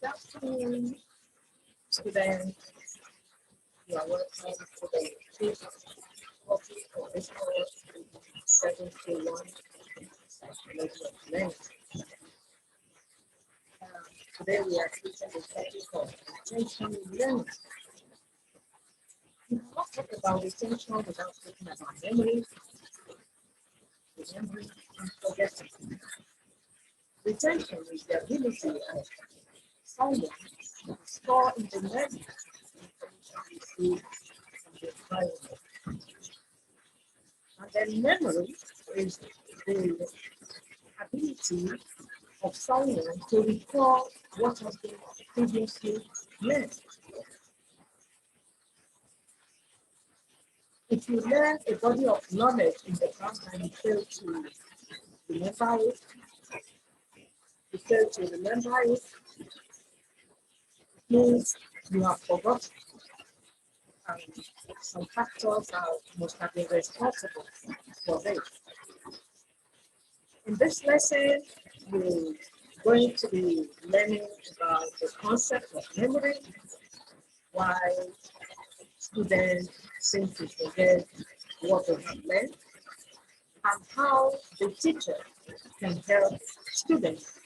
afternoon, students. You are welcome to the fifth topic of this course, 721 Psychology of Learning. Today we are teaching the topic of retention learning. We cannot talk about retention without talking about memory, remembering, and forgetting. Retention is the ability of someone to store in the memory information received from the environment. And then memory is the ability of someone to recall what has been previously learned. If you learn a body of knowledge in the past and you fail to remember it, it means you have forgotten. And some factors must have been responsible for this. In this lesson, we're going to be learning about the concept of memory, why students seem to forget what they have learned, and how the teacher can help students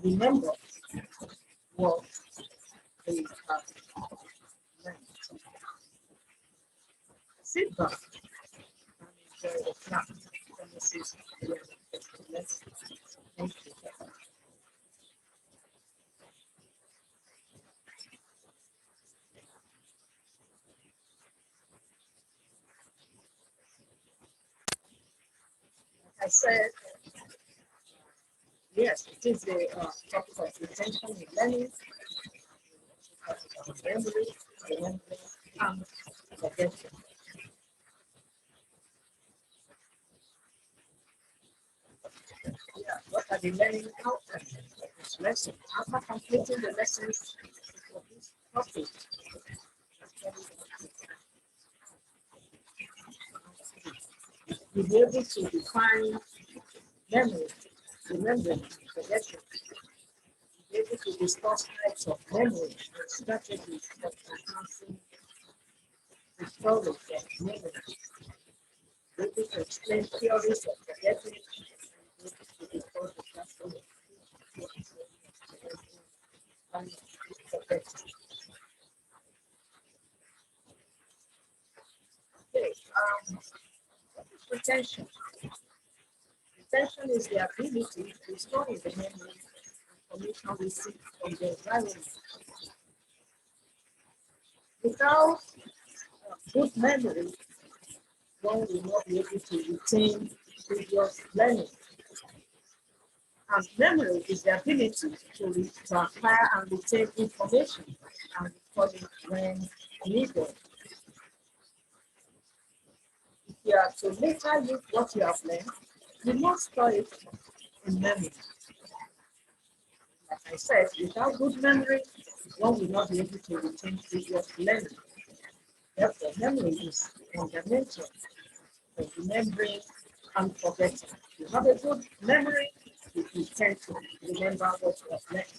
remember what they have learned. Sit back and enjoy the class. Thank you. I said, yes, it is the topic of retention in learning, memory, remembering, and forgetting. Yeah, what are the learning outcomes of this lesson? After completing the lessons for this topic, you'll be able to define memory, remembering, forgetting. You'll be able to discuss types of memory and strategies for enhancing the storage of memory. You'll be able to explain theories of forgetting. Okay, what is retention? Retention is the ability to store in the memory information received from the environment. Without good memory, one will not be able to retain previous learning. And memory is the ability to acquire and retain information and recall it when needed. If you are to later use what you have learned, you must store it in memory. Like I said, without good memory, one will not be able to retain previous learning. Therefore, memory is fundamental for remembering and forgetting. If you have a good memory, you tend to remember what you have learned.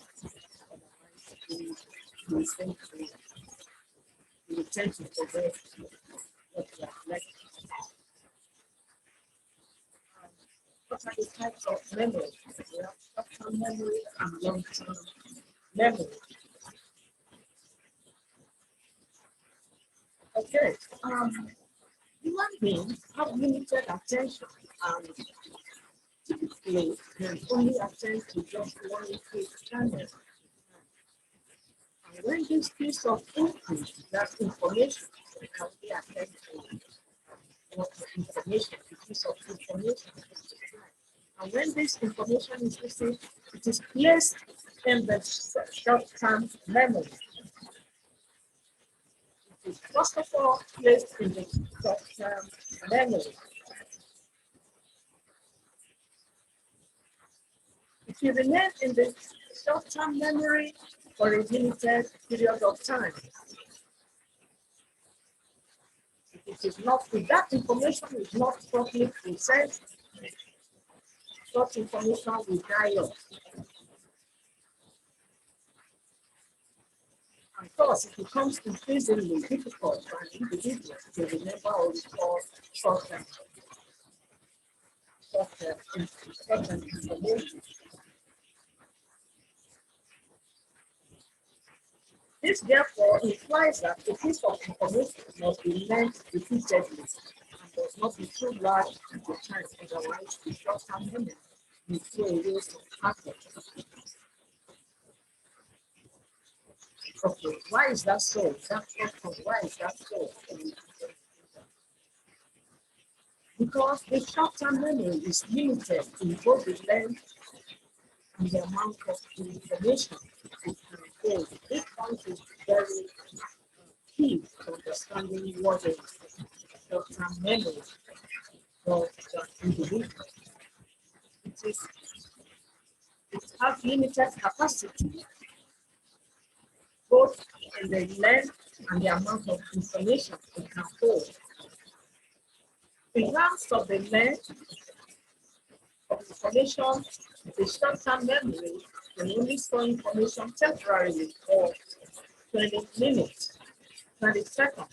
Otherwise, you tend to forget what you have learned. What are the types of memory? We have short-term memory and long-term memory. Okay, human beings have limited attention and typically can only attend to just one input channel. And when this piece of input, that information, we can only attend to what information, the piece of information. And when this information is received, it is placed in the short-term memory. It is first of all placed in the short-term memory. If you remain in the short-term memory for a limited period of time, if that information is not properly processed, such information will die off. And thus, it becomes increasingly difficult for an individual to remember or recall short-term information. This therefore implies that a piece of information must be learned repeatedly and does not be too large at the time, otherwise the short-term memory will throw away some aspects. Okay, why is that so? Why is that so? Because the short-term memory is limited in both the length and the amount of information it can hold. This point is very key to understanding what is short-term memory of the individual. It has limited capacity, both in the length and the amount of information it can hold. In terms of the length of information, the short-term memory can only store information temporarily for 20 minutes, 20 seconds,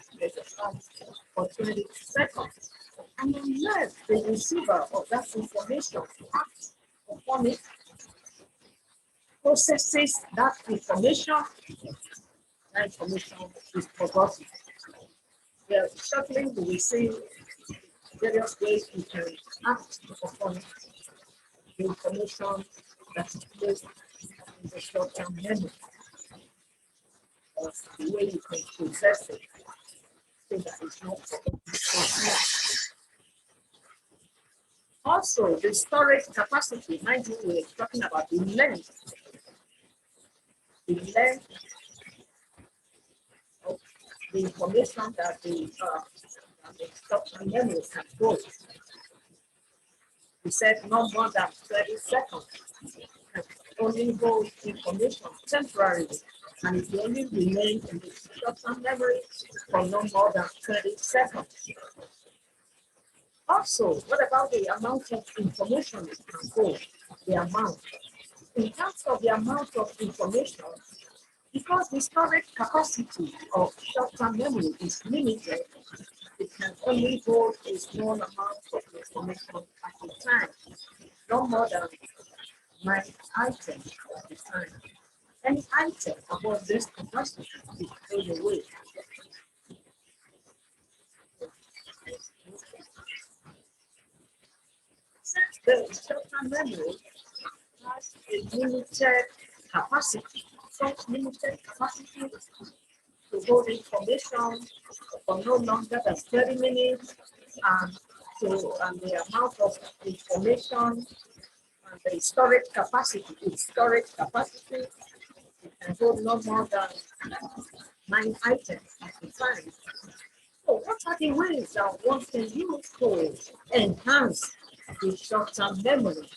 or 20 seconds. And unless the receiver of that information acts upon it, processes that information is forgotten. Yeah, shortly we will see various ways we can act upon the information that is placed in the short-term memory, or the way you can process it so that it's not forgotten. Also, the storage capacity, mind you, we're talking about the length of the information that the short-term memory can hold. We said no more than 30 seconds. Can only hold information temporarily, and it will only remain in the short-term memory for no more than 30 seconds. Also, what about the amount of information it can hold? The amount. In terms of the amount of information, because the storage capacity of short-term memory is limited, it can only hold a small amount of information at a time, no more than 9 items at a time. Any item above this capacity is thrown away. Since the short-term memory has a limited capacity, such limited capacity to hold information for no longer than 30 minutes, and the amount of information and the storage capacity, it can hold no more than 9 items at a time. So what are the ways that one can use to enhance the short-term memory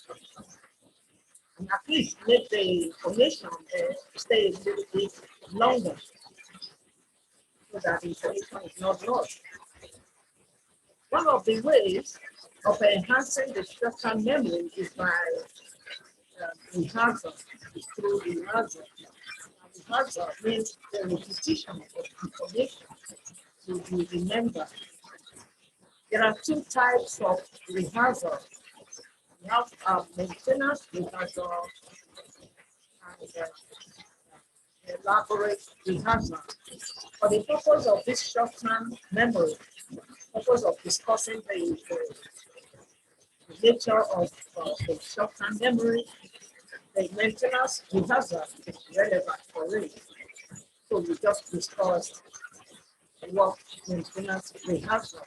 and at least make the information stay a little bit longer so that the information is not lost? One of the ways of enhancing the short-term memory is by rehearsal, through rehearsal. Rehearsal means the repetition of information to be remembered. There are 2 types of rehearsal. We have maintenance rehearsal and elaborate rehearsal. For the purpose of this short-term memory, purpose of discussing the nature of the short-term memory, the maintenance rehearsal is relevant for it. So we just discussed what maintenance rehearsal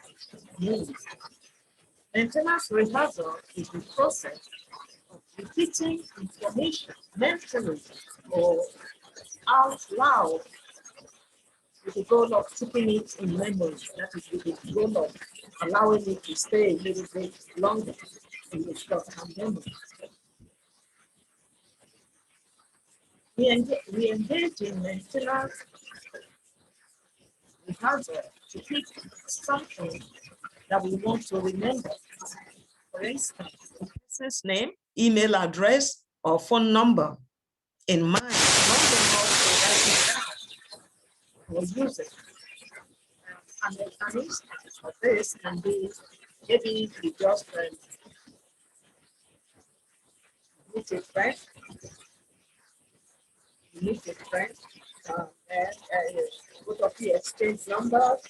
means. Maintenance rehearsal is the process of repeating information mentally or out loud with the goal of keeping it in memory. That is with the goal of allowing it to stay a little bit longer in the short-term memory. We engage in maintenance rehearsal to keep something that we want to remember. For instance, the person's name, email address, or phone number in mind. Long enough to write it down. we're using. And an instance of this can be maybe you just meet a friend, and both of you exchange numbers.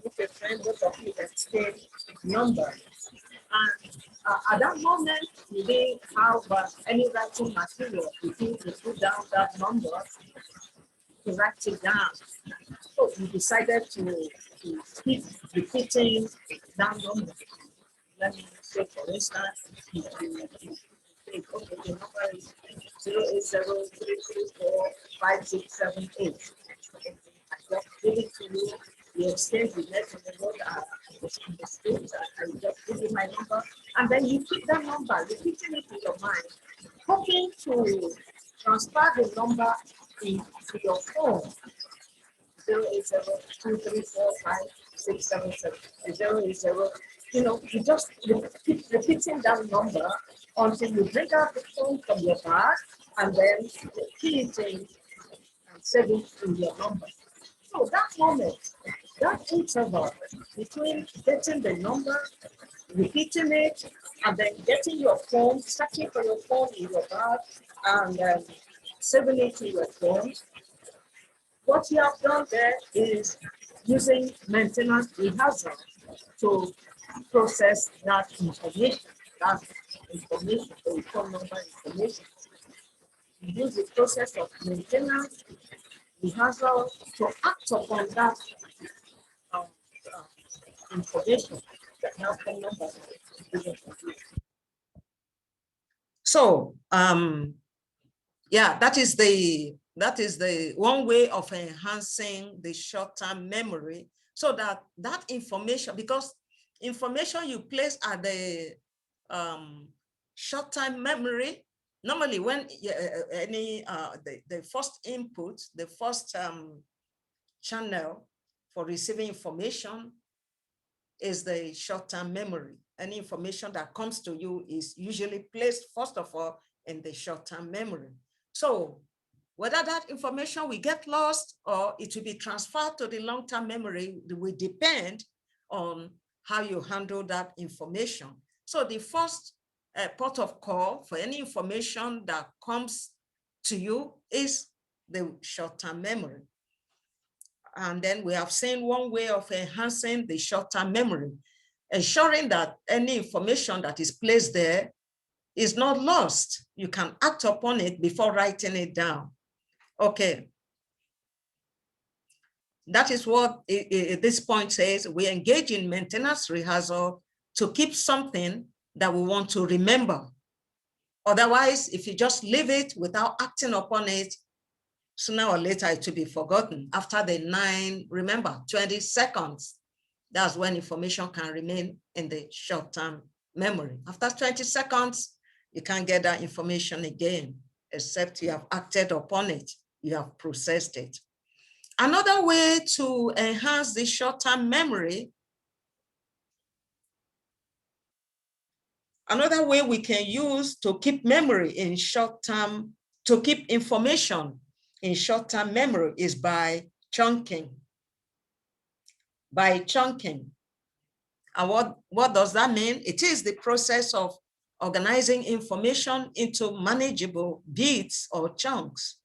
Meet a friend, both of you exchange numbers. And at that moment, you didn't have any writing material. You put down that number to write it down. So you decided to keep repeating that number. Let me say, for instance, you think, okay, the number is 080334567. I just give it to you. You exchange the letter in the road in the script. I just give you my number. And then you keep that number, repeating it in your mind, hoping to transfer the number into your phone. 080234567. 080. You just keep repeating that number until you bring out the phone from your bag and then key it in and save it in your number. So that moment, that interval between getting the number, repeating it, and then getting your phone, searching for your phone in your bag, and saving it in your phone. What you have done there is using maintenance rehearsal to process that information, the phone number information. You use the process of maintenance rehearsal to act upon that information that now phone number. So yeah, that is the one way of enhancing the short-term memory, so that information, because information you place at the short-term memory, normally when the first input, the first channel for receiving information is the short-term memory. Any information that comes to you is usually placed first of all in the short-term memory. So whether that information will get lost or it will be transferred to the long-term memory will depend on how you handle that information. So the first port of call for any information that comes to you is the short-term memory. And then we have seen one way of enhancing the short-term memory, ensuring that any information that is placed there is not lost. You can act upon it before writing it down. Okay. That is what this point says. We engage in maintenance rehearsal to keep something that we want to remember. Otherwise, if you just leave it without acting upon it, sooner or later it will be forgotten. After the 20 seconds, that's when information can remain in the short-term memory. After 20 seconds, you can't get that information again, except you have acted upon it, you have processed it. Another way to enhance the short-term memory, another way we can use to keep memory in short-term, to keep information in short-term memory is by chunking. By chunking. And what does that mean? It is the process of organizing information into manageable bits or chunks.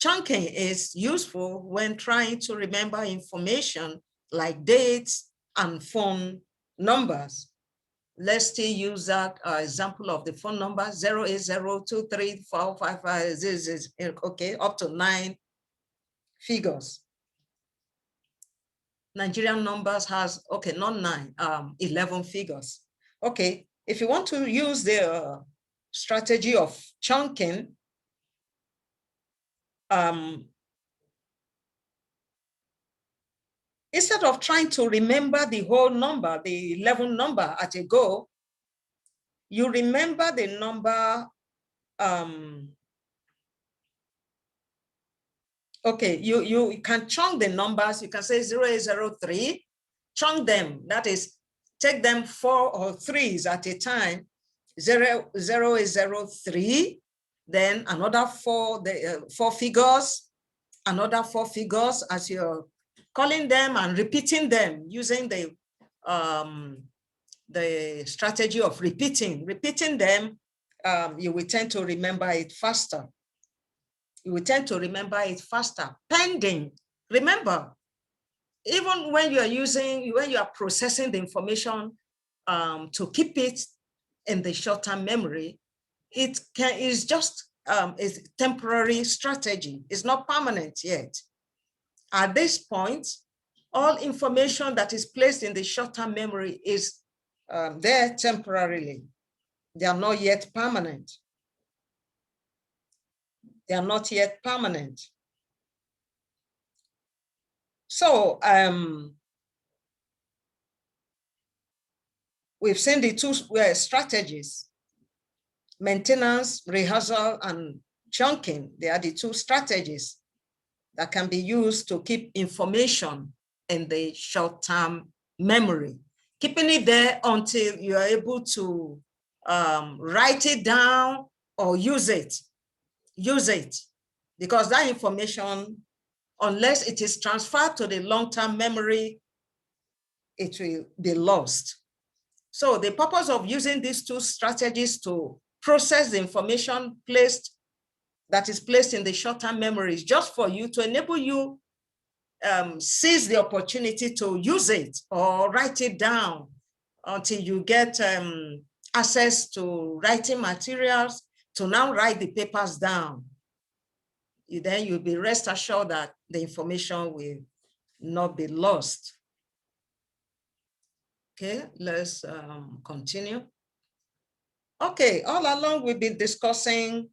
Chunking is useful when trying to remember information like dates and phone numbers. Let's still use that example of the phone number 080234555, okay, up to 9 figures. Nigerian numbers has, okay, not 9, 11 figures. Okay, if you want to use the strategy of chunking, instead of trying to remember the whole number, the 11 number at a go, you remember the number, okay, you can chunk the numbers. You can say 0803, chunk them. That is, take them 4 or 3s at a time. 0 is 03, then another 4, 4 figures, another 4 figures as you're calling them and repeating them using the strategy of repeating them. You will tend to remember it faster. You will tend to remember it faster. Pending, remember, even when you are processing the information to keep it in the short-term memory, is just a temporary strategy. It's not permanent yet. At this point, all information that is placed in the short-term memory is there temporarily. They are not yet permanent. They are not yet permanent. So we've seen the two strategies: maintenance, rehearsal, and chunking. They are the two strategies that can be used to keep information in the short-term memory, keeping it there until you are able to write it down or use it. Because that information, unless it is transferred to the long-term memory, it will be lost. So the purpose of using these two strategies to process the information that is placed in the short-term memory is just for you to enable you seize the opportunity to use it or write it down until you get access to writing materials to now write the papers down. Then you'll be rest assured that the information will not be lost. Okay, let's continue. Okay, all along we've been discussing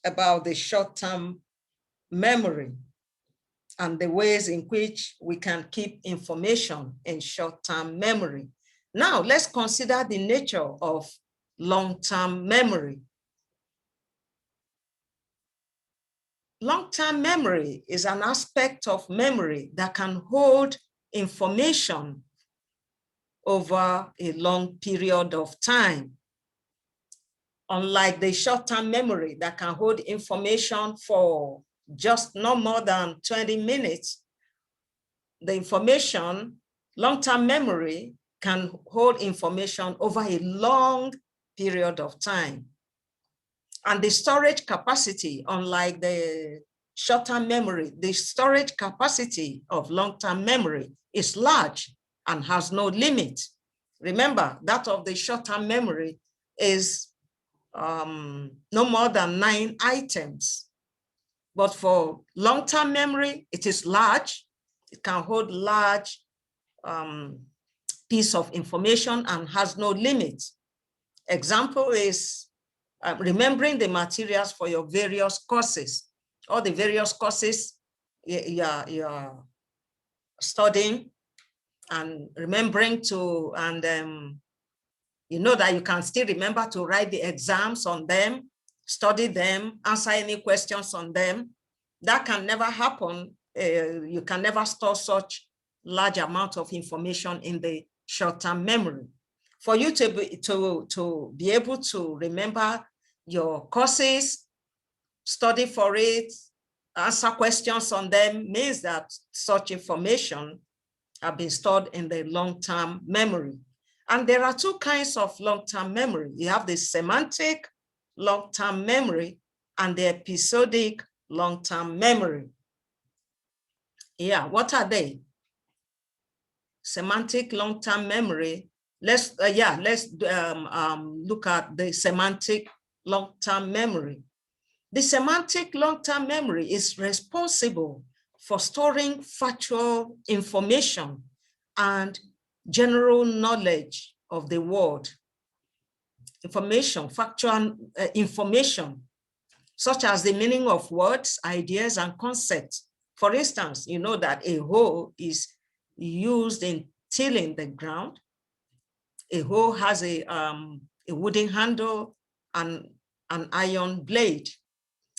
about the short-term memory and the ways in which we can keep information in short-term memory. Now, let's consider the nature of long-term memory. Long-term memory is an aspect of memory that can hold information over a long period of time. Unlike the short-term memory that can hold information for just no more than 20 minutes, the information, long-term memory can hold information over a long period of time. And the storage capacity, unlike the short-term memory, the storage capacity of long-term memory is large and has no limit. Remember, that of the short-term memory is no more than 9 items. But for long-term memory, it is large. It can hold large piece of information and has no limit. Example is remembering the materials for your various courses, all the various courses you're studying, and remembering to, and you know that you can still remember to write the exams on them, study them, answer any questions on them. That can never happen. You can never store such large amount of information in the short-term memory. For you to be able to remember your courses, study for it, answer questions on them, means that such information have been stored in the long-term memory. And there are two kinds of long-term memory. You have the semantic long-term memory and the episodic long-term memory. Yeah, what are they? Semantic long-term memory. Let's look at the semantic long-term memory. The semantic long-term memory is responsible for storing factual information and general knowledge of the world. Information, factual information, such as the meaning of words, ideas, and concepts. For instance, you know that a hoe is used in tilling the ground. A hoe has a wooden handle and an iron blade.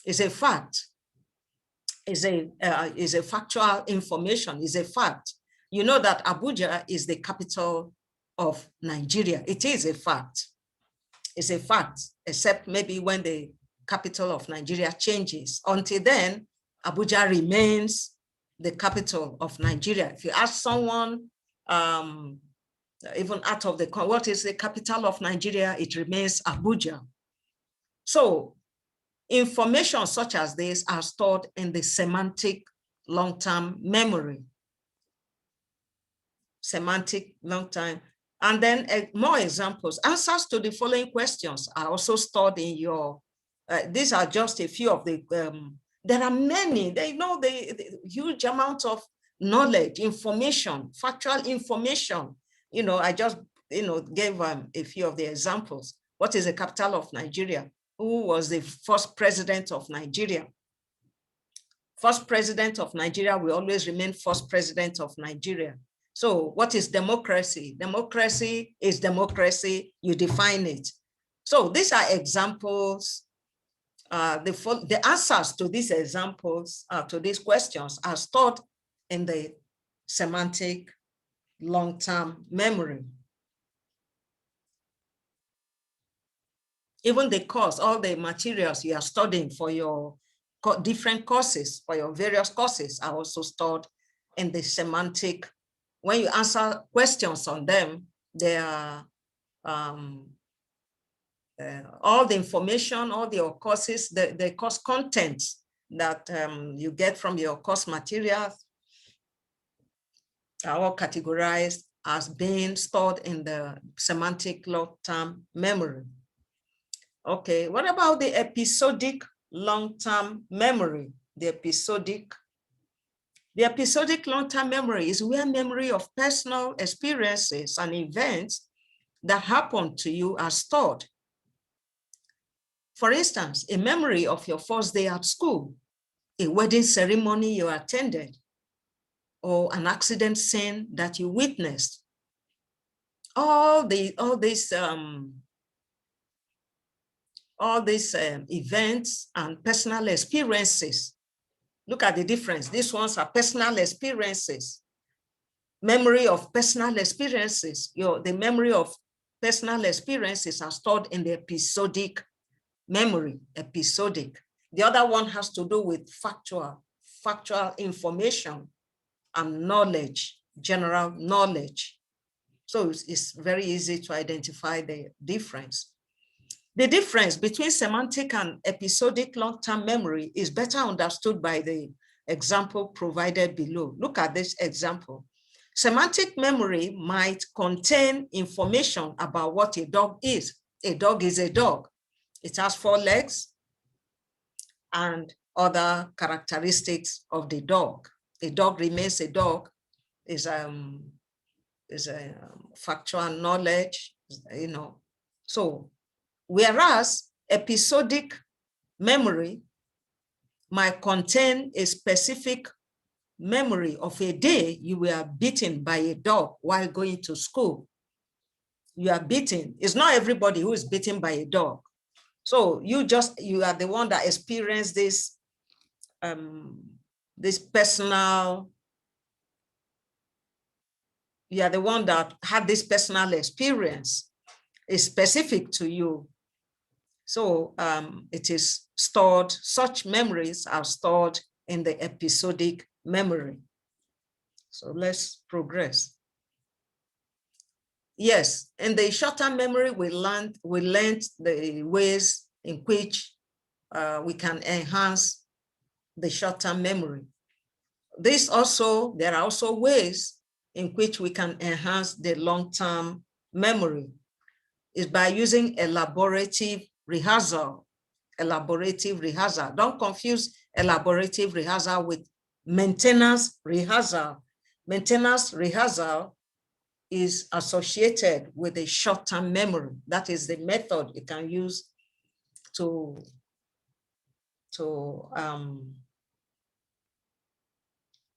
It's a fact. Is a factual information, is a fact. You know that Abuja is the capital of Nigeria. It is a fact. It's a fact, except maybe when the capital of Nigeria changes. Until then, Abuja remains the capital of Nigeria. If you ask someone, even out of the, what is the capital of Nigeria, it remains Abuja. So information such as this are stored in the semantic long-term memory. Semantic long-term. And then more examples. Answers to the following questions are also stored in your, these are just a few of the, there are many, they know the huge amount of knowledge, information, factual information. You know, I just, gave a few of the examples. What is the capital of Nigeria? Who was the first president of Nigeria? First president of Nigeria will always remain first president of Nigeria. So what is democracy? Democracy is democracy, you define it. So these are examples. The answers to these examples, to these questions are stored in the semantic long-term memory. Even the course, all the materials you are studying for your different courses, for your various courses are also stored in the semantic. When you answer questions on them, they are all the information, all your courses, the course contents that you get from your course materials are all categorized as being stored in the semantic long-term memory. Okay, what about the episodic long-term memory? The episodic long-term memory is where memory of personal experiences and events that happened to you are stored. For instance, a memory of your first day at school, a wedding ceremony you attended, or an accident scene that you witnessed. All these events and personal experiences. Look at the difference. These ones are personal experiences. Memory of personal experiences. The memory of personal experiences are stored in the episodic memory, episodic. The other one has to do with factual information and knowledge, general knowledge. So it's very easy to identify the difference. The difference between semantic and episodic long-term memory is better understood by the example provided below. Look at this example. Semantic memory might contain information about what a dog is. A dog is a dog. It has 4 legs and other characteristics of the dog. A dog remains a dog is a factual knowledge, So, whereas episodic memory might contain a specific memory of a day you were beaten by a dog while going to school. You are beaten. It's not everybody who is beaten by a dog. So you are the one that experienced this, this personal, you are the one that had this personal experience. It's specific to you. So it is stored, such memories are stored in the episodic memory. So let's progress. Yes, in the short-term memory, we learned the ways in which we can enhance the short-term memory. There are also ways in which we can enhance the long-term memory. Is by using elaborative rehearsal. Elaborative rehearsal. Don't confuse elaborative rehearsal with maintenance rehearsal. Maintenance rehearsal is associated with a short-term memory. That is the method you can use to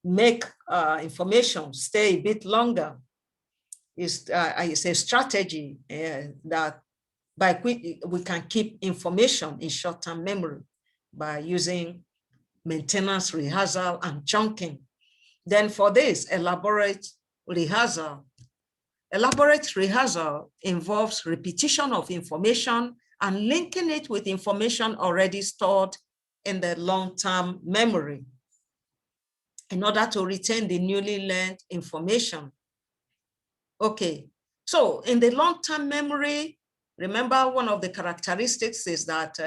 make information stay a bit longer. It's a strategy that by which we can keep information in short-term memory by using maintenance rehearsal and chunking. Then for this elaborate rehearsal, Elaborate rehearsal involves repetition of information and linking it with information already stored in the long-term memory in order to retain the newly learned information. Okay, so in the long-term memory, remember one of the characteristics is that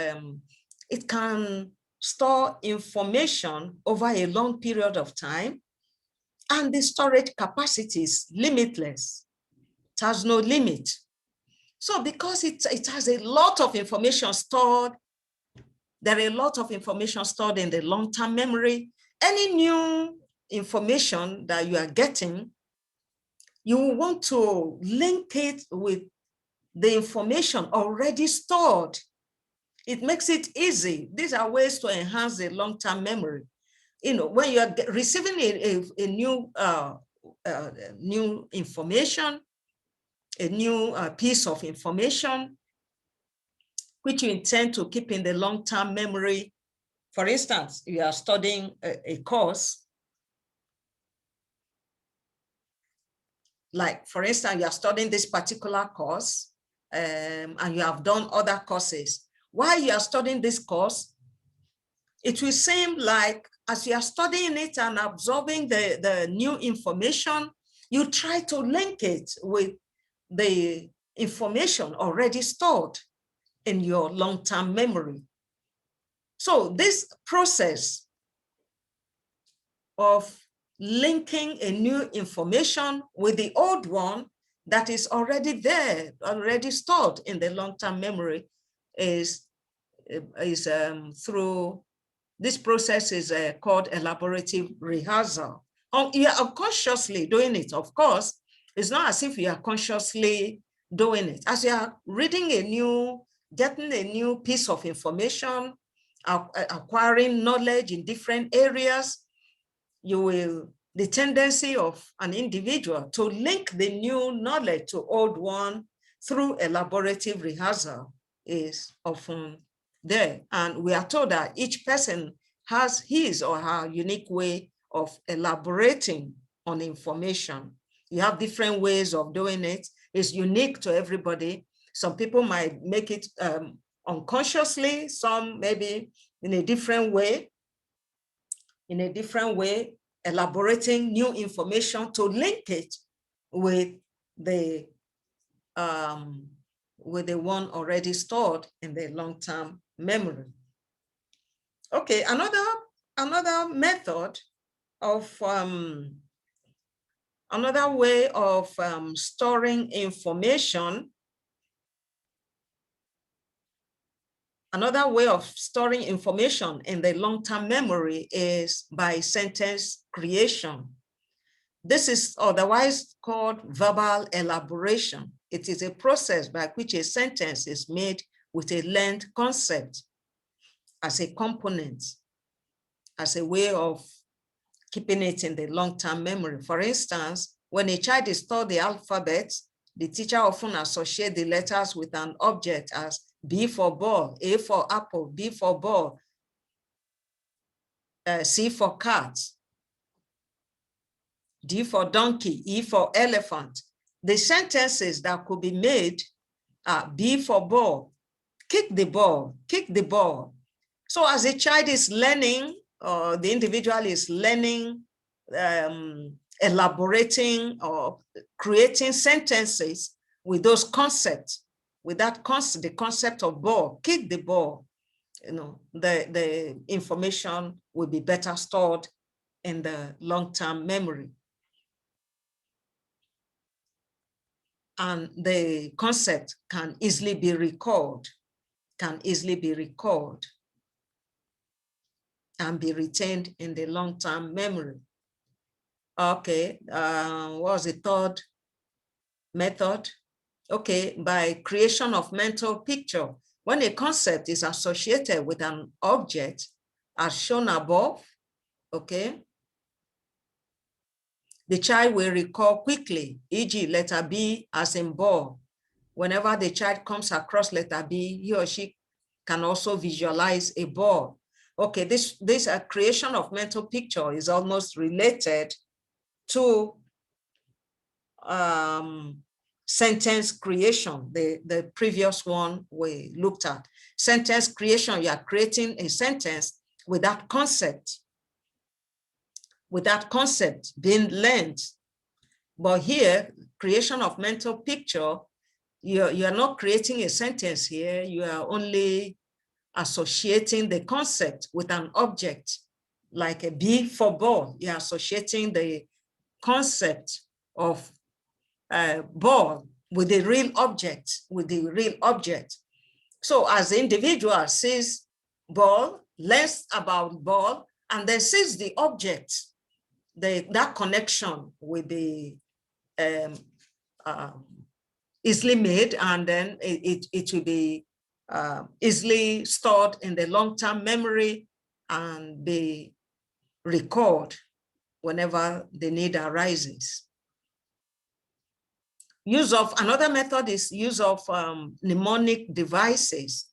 it can store information over a long period of time, and the storage capacity is limitless. It has no limit. So because it has a lot of information stored, there are a lot of information stored in the long-term memory. Any new information that you are getting, you want to link it with the information already stored. It makes it easy. These are ways to enhance the long-term memory. You know, when you are receiving a new information, a new piece of information, which you intend to keep in the long-term memory. For instance, you are studying a course, like for instance, you are studying this particular course, and you have done other courses. While you are studying this course, it will seem like as you are studying it and absorbing the new information, you try to link it with the information already stored in your long-term memory. So this process of linking a new information with the old one that is already there, already stored in the long-term memory is through, this process is called elaborative rehearsal. You are unconsciously doing it, of course. It's not as if you are consciously doing it. As you are reading getting a new piece of information, acquiring knowledge in different areas, the tendency of an individual to link the new knowledge to old one through elaborative rehearsal is often there. And we are told that each person has his or her unique way of elaborating on information. You have different ways of doing it. It's unique to everybody. Some people might make it unconsciously, some maybe in a different way, elaborating new information to link it with the one already stored in the long-term memory. Okay, another method of another way of storing information. Another way of storing information in the long-term memory is by sentence creation. This is otherwise called verbal elaboration. It is a process by which a sentence is made with a learned concept as a component, as a way of keeping it in the long-term memory. For instance, when a child is taught the alphabet, the teacher often associates the letters with an object as B for ball, A for apple, B for ball, C for cat, D for donkey, E for elephant. The sentences that could be made are B for ball, kick the ball, kick the ball. So as a child is learning, or the individual is learning, elaborating or creating sentences with those concepts, with that concept, the concept of ball, kick the ball, you know, the information will be better stored in the long-term memory. And the concept can easily be recalled, and be retained in the long-term memory. Okay, what was the third method? Okay, by creation of mental picture. When a concept is associated with an object, as shown above, okay, the child will recall quickly, e.g. letter B as in ball. Whenever the child comes across letter B, he or she can also visualize a ball. Okay, this creation of mental picture is almost related to sentence creation, the previous one we looked at. Sentence creation, you are creating a sentence with that concept being learned. But here, creation of mental picture, you are not creating a sentence here, you are only associating the concept with an object, like a B for ball. You're associating the concept of ball with the real object, So as the individual sees ball, learns about ball, and then sees the object, that connection will be easily made, and then it will be easily stored in the long-term memory and be recalled whenever the need arises. Another method is use of mnemonic devices.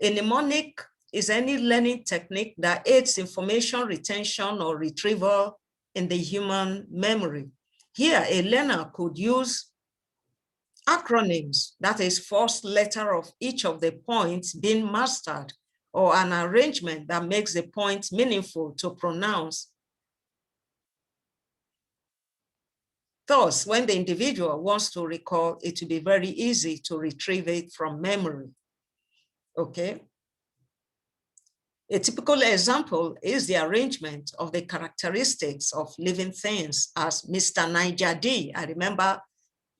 A mnemonic is any learning technique that aids information retention or retrieval in the human memory. Here, a learner could use acronyms, that is, first letter of each of the points being mastered, or an arrangement that makes the point meaningful to pronounce. Thus, when the individual wants to recall, it will be very easy to retrieve it from memory. Okay. A typical example is the arrangement of the characteristics of living things as Mr. Niger D. I remember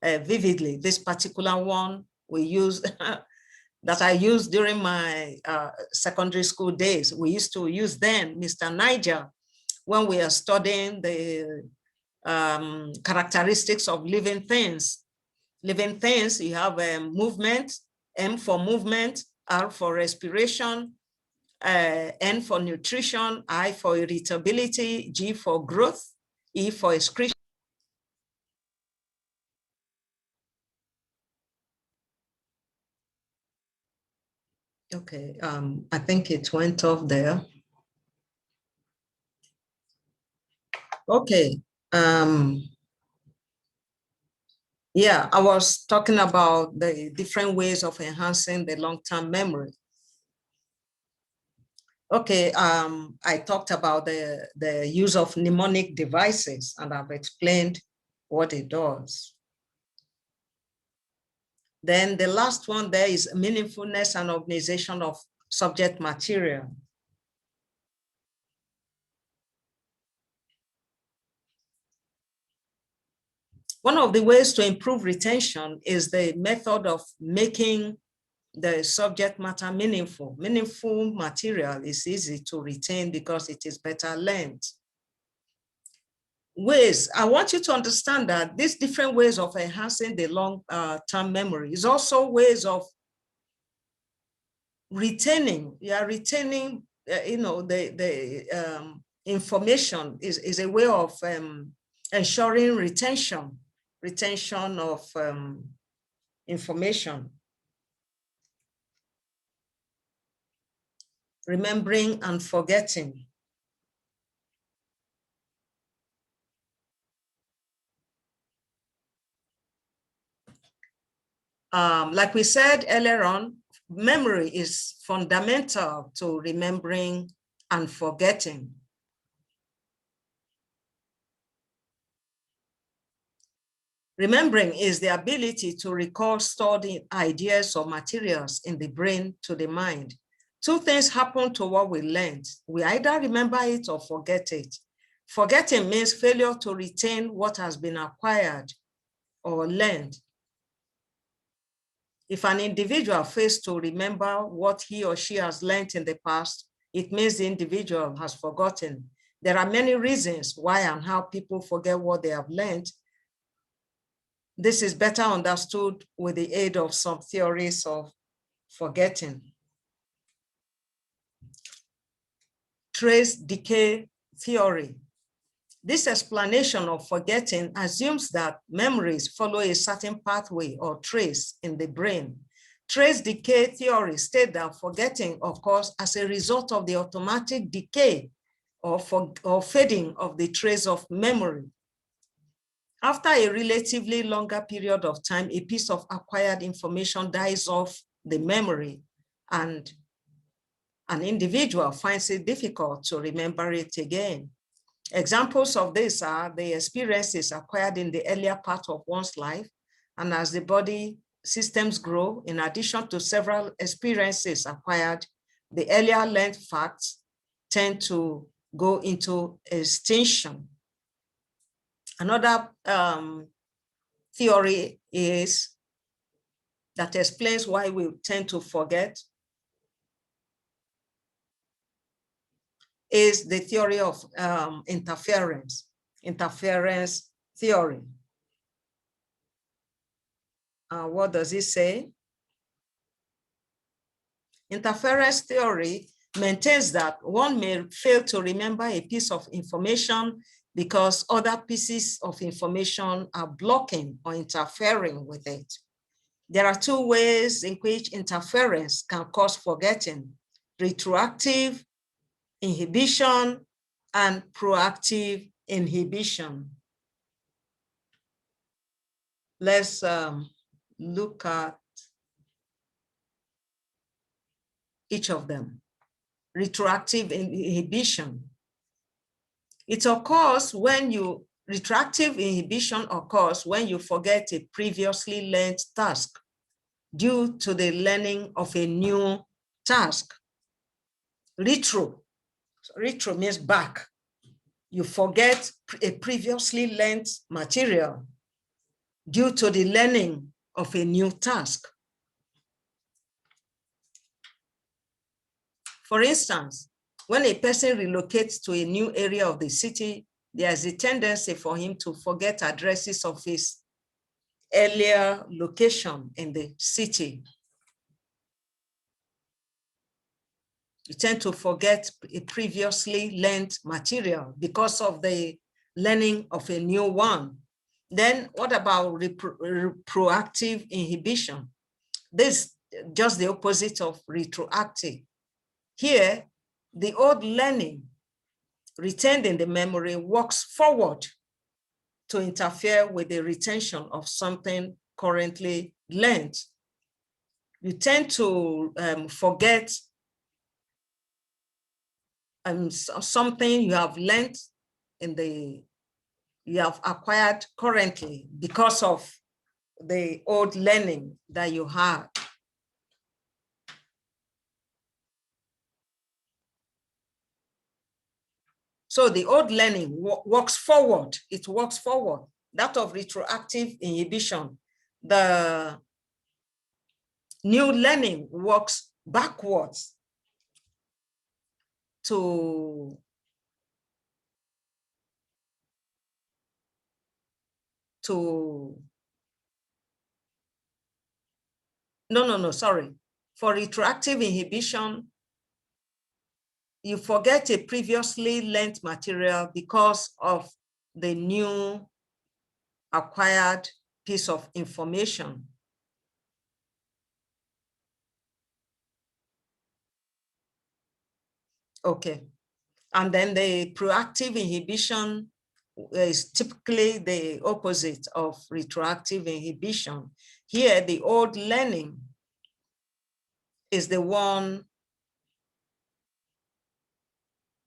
vividly this particular one we used that I used during my secondary school days. We used to use then Mr. Niger when we are studying the characteristics of living things. Living things, you have movement, M for movement, R for respiration, N for nutrition, I for irritability, G for growth, E for excretion. Okay, I think it went off there. Okay. Yeah, I was talking about the different ways of enhancing the long-term memory. Okay, I talked about the use of mnemonic devices, and I've explained what it does. Then the last one there is meaningfulness and organization of subject material. One of the ways to improve retention is the method of making the subject matter meaningful. Meaningful material is easy to retain because it is better learned. Ways, I want you to understand that these different ways of enhancing the long-term memory is also ways of retaining. You are retaining, the information is a way of ensuring retention of information. Remembering and forgetting. Like we said earlier on, memory is fundamental to remembering and forgetting. Remembering is the ability to recall stored ideas or materials in the brain to the mind. Two things happen to what we learned. We either remember it or forget it. Forgetting means failure to retain what has been acquired or learned. If an individual fails to remember what he or she has learned in the past, it means the individual has forgotten. There are many reasons why and how people forget what they have learned. This is better understood with the aid of some theories of forgetting. Trace decay theory. This explanation of forgetting assumes that memories follow a certain pathway or trace in the brain. Trace decay theory states that forgetting occurs as a result of the automatic decay or fading of the trace of memory. After a relatively longer period of time, a piece of acquired information dies off the memory and an individual finds it difficult to remember it again. Examples of this are the experiences acquired in the earlier part of one's life, and as the body systems grow, in addition to several experiences acquired, the earlier learned facts tend to go into extinction. Another theory is that explains why we tend to forget is the theory of interference theory. What does it say? Interference theory maintains that one may fail to remember a piece of information because other pieces of information are blocking or interfering with it. There are two ways in which interference can cause forgetting: retroactive inhibition and proactive inhibition. Let's look at each of them. Retroactive inhibition. It occurs when retroactive inhibition occurs when you forget a previously learned task due to the learning of a new task. Retro means back. You forget a previously learned material due to the learning of a new task. For instance, when a person relocates to a new area of the city, there's a tendency for him to forget addresses of his earlier location in the city. You tend to forget a previously learned material because of the learning of a new one. Then what about proactive inhibition? This is just the opposite of retroactive. Here, the old learning retained in the memory works forward to interfere with the retention of something currently learned. You tend to forget something you have learned you have acquired currently because of the old learning that you had. So the old learning works forward, it works forward. That of retroactive inhibition, the new learning works backwards to sorry. For retroactive inhibition, you forget a previously learned material because of the new acquired piece of information. Okay. And then the proactive inhibition is typically the opposite of retroactive inhibition. Here, the old learning is the one,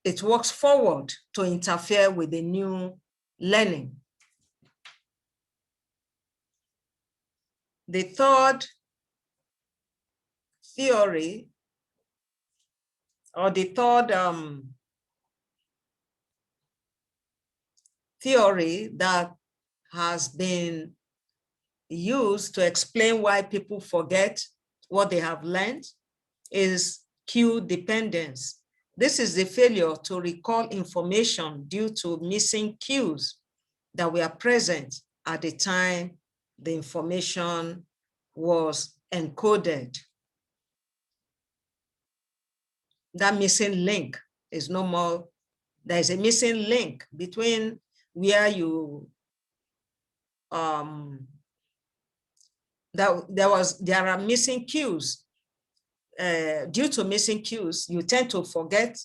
it works forward to interfere with the new learning. The third theory, or the third theory that has been used to explain why people forget what they have learned is cue dependence. This is the failure to recall information due to missing cues that were present at the time the information was encoded. That missing link is no more, there is a missing link between where you, there are missing cues. Due to missing cues, you tend to forget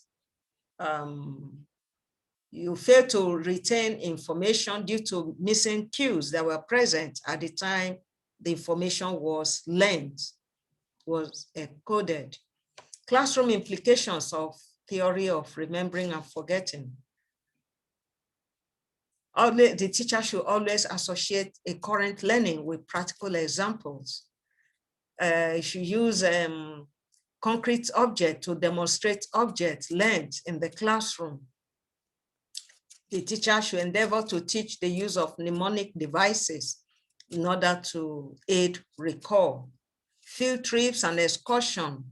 you fail to retain information due to missing cues that were present at the time the information was learned, was coded. Classroom implications of theory of remembering and forgetting. The teacher should always associate a current learning with practical examples. You should use concrete object to demonstrate objects learned in the classroom. The teacher should endeavor to teach the use of mnemonic devices in order to aid recall. Field trips and excursion,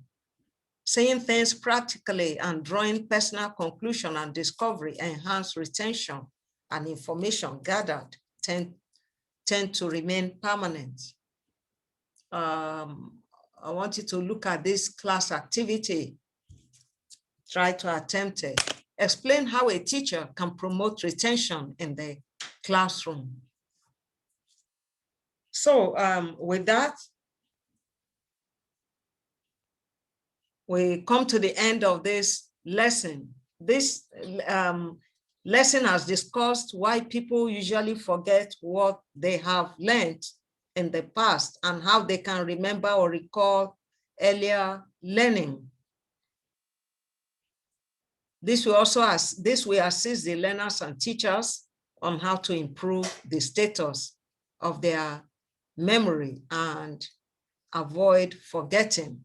saying things practically and drawing personal conclusion and discovery enhance retention, and information gathered tend to remain permanent. I want you to look at this class activity. Try to attempt it. Explain how a teacher can promote retention in the classroom. So with that, we come to the end of this lesson. This lesson has discussed why people usually forget what they have learned in the past and how they can remember or recall earlier learning. This will assist the learners and teachers on how to improve the status of their memory and avoid forgetting.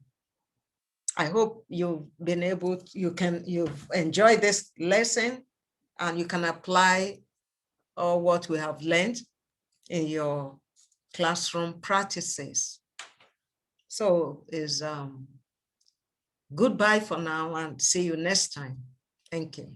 I hope you've been able, you've enjoyed this lesson and you can apply all what we have learned in your classroom practices. So is goodbye for now and see you next time. Thank you.